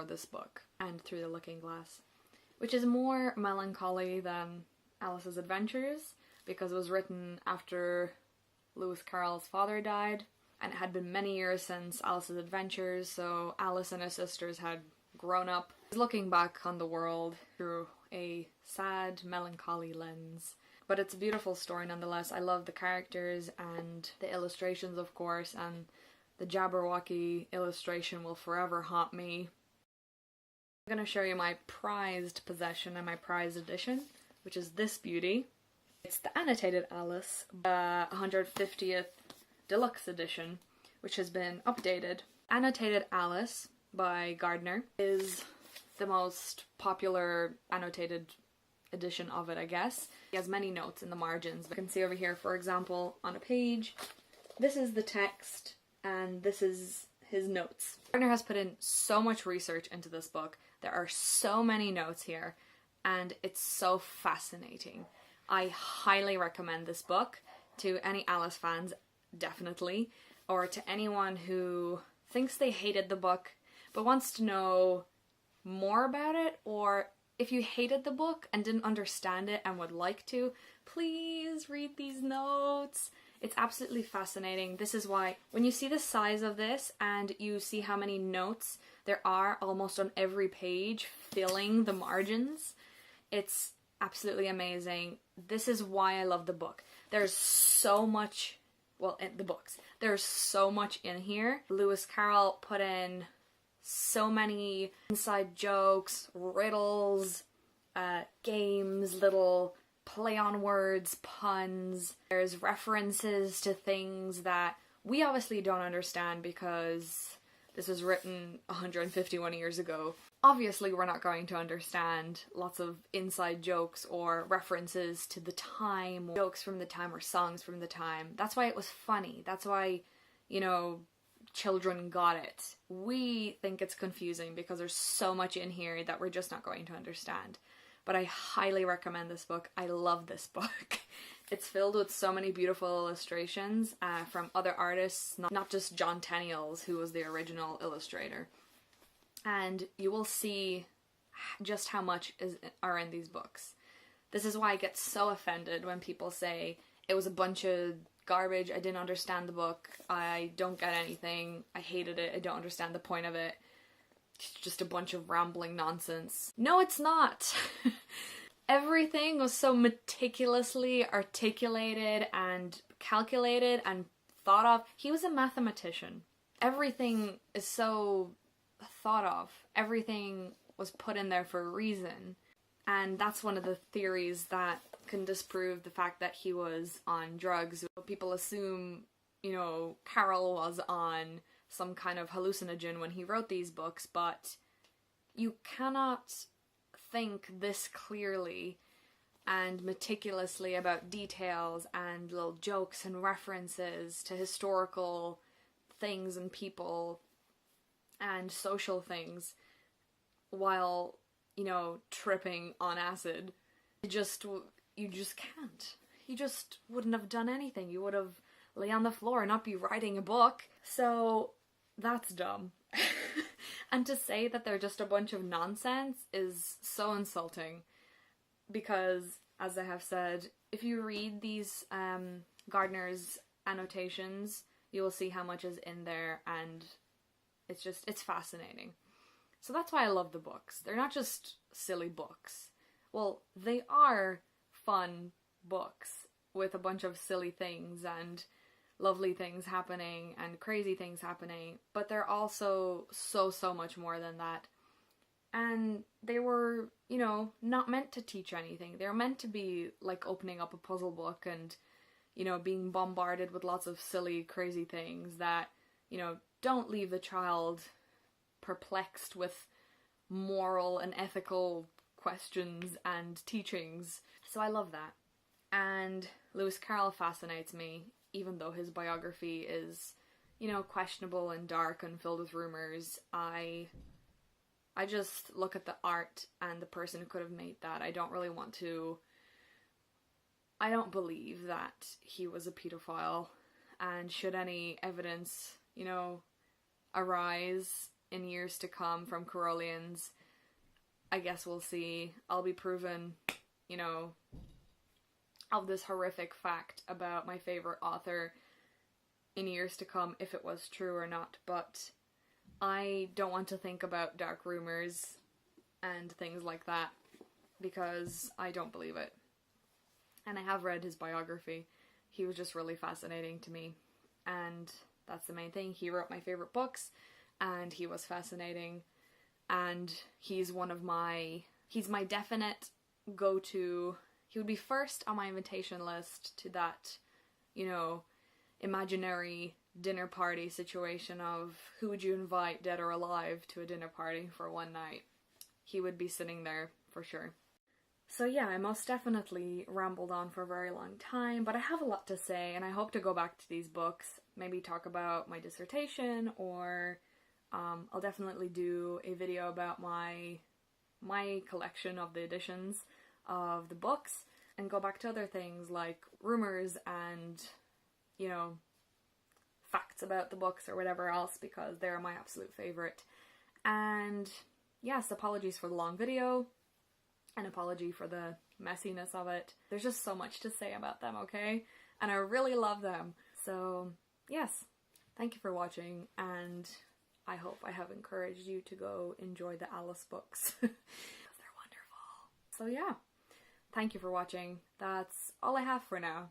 for this book and Through the Looking Glass, which is more melancholy than Alice's Adventures because it was written after Lewis Carroll's father died, and it had been many years since Alice's Adventures, so Alice and her sisters had grown up. Looking back on the world through a sad, melancholy lens. But it's a beautiful story nonetheless. I love the characters and the illustrations, of course, and the Jabberwocky illustration will forever haunt me. I'm going to show you my prized possession and my prized edition, which is this beauty. It's the Annotated Alice, the 150th Deluxe edition, which has been updated. Annotated Alice by Gardner is the most popular annotated edition of it, I guess. He has many notes in the margins. You can see over here, for example, on a page, this is the text and this is his notes. Gardner has put in so much research into this book. There are so many notes here and it's so fascinating. I highly recommend this book to any Alice fans, definitely, or to anyone who thinks they hated the book but wants to know more about it, or if you hated the book and didn't understand it and would like to, please read these notes. It's absolutely fascinating. This is why when you see the size of this and you see how many notes there are almost on every page filling the margins, it's absolutely amazing. This is why I love the book. There's so much, well, in the books, there's so much in here. Lewis Carroll put in so many inside jokes, riddles, games, little play on words, puns. There's references to things that we obviously don't understand because this was written 151 years ago. Obviously we're not going to understand lots of inside jokes or references to the time, or jokes from the time or songs from the time. That's why it was funny. That's why, you know, children got it. We think it's confusing because there's so much in here that we're just not going to understand. But I highly recommend this book. I love this book. It's filled with so many beautiful illustrations from other artists, not just John Tenniel's, who was the original illustrator. And you will see just how much are in these books. This is why I get so offended when people say it was a bunch of garbage, I didn't understand the book, I don't get anything, I hated it, I don't understand the point of it. It's just a bunch of rambling nonsense. No, it's not! Everything was so meticulously articulated and calculated and thought of. He was a mathematician. Everything is so thought of. Everything was put in there for a reason. And that's one of the theories that can disprove the fact that he was on drugs. People assume, you know, Carroll was on some kind of hallucinogen when he wrote these books, but you cannot think this clearly and meticulously about details and little jokes and references to historical things and people and social things while, you know, tripping on acid. You just can't. You just wouldn't have done anything. You would have lay on the floor and not be writing a book. So that's dumb. And to say that they're just a bunch of nonsense is so insulting because, as I have said, if you read these Gardner's annotations, you will see how much is in there, and it's fascinating. So that's why I love the books. They're not just silly books. Well, they are fun books with a bunch of silly things and lovely things happening and crazy things happening, but they're also so much more than that. And they were, you know, not meant to teach anything. They were meant to be like opening up a puzzle book and, you know, being bombarded with lots of silly, crazy things that, you know, don't leave the child perplexed with moral and ethical questions and teachings. So I love that. And Lewis Carroll fascinates me, even though his biography is, you know, questionable and dark and filled with rumors. I just look at the art and the person who could have made that. I don't believe that he was a pedophile, and should any evidence, you know, arise in years to come from Carolians. I guess we'll see. I'll be proven, you know, of this horrific fact about my favorite author in years to come, if it was true or not. But I don't want to think about dark rumors and things like that, because I don't believe it. And I have read his biography. He was just really fascinating to me, and that's the main thing. He wrote my favorite books, and he was fascinating, and he's my definite go-to. He would be first on my invitation list to that, you know, imaginary dinner party situation of who would you invite, dead or alive, to a dinner party for one night. He would be sitting there for sure. So yeah, I most definitely rambled on for a very long time, but I have a lot to say, and I hope to go back to these books, maybe talk about my dissertation, or I'll definitely do a video about my collection of the editions of the books, and go back to other things like rumors and, you know, facts about the books or whatever else, because they're my absolute favorite. And yes, apologies for the long video. An apology for the messiness of it. There's just so much to say about them, okay? And I really love them. So, yes. Thank you for watching, and I hope I have encouraged you to go enjoy the Alice books. Because they're wonderful. So yeah. Thank you for watching. That's all I have for now.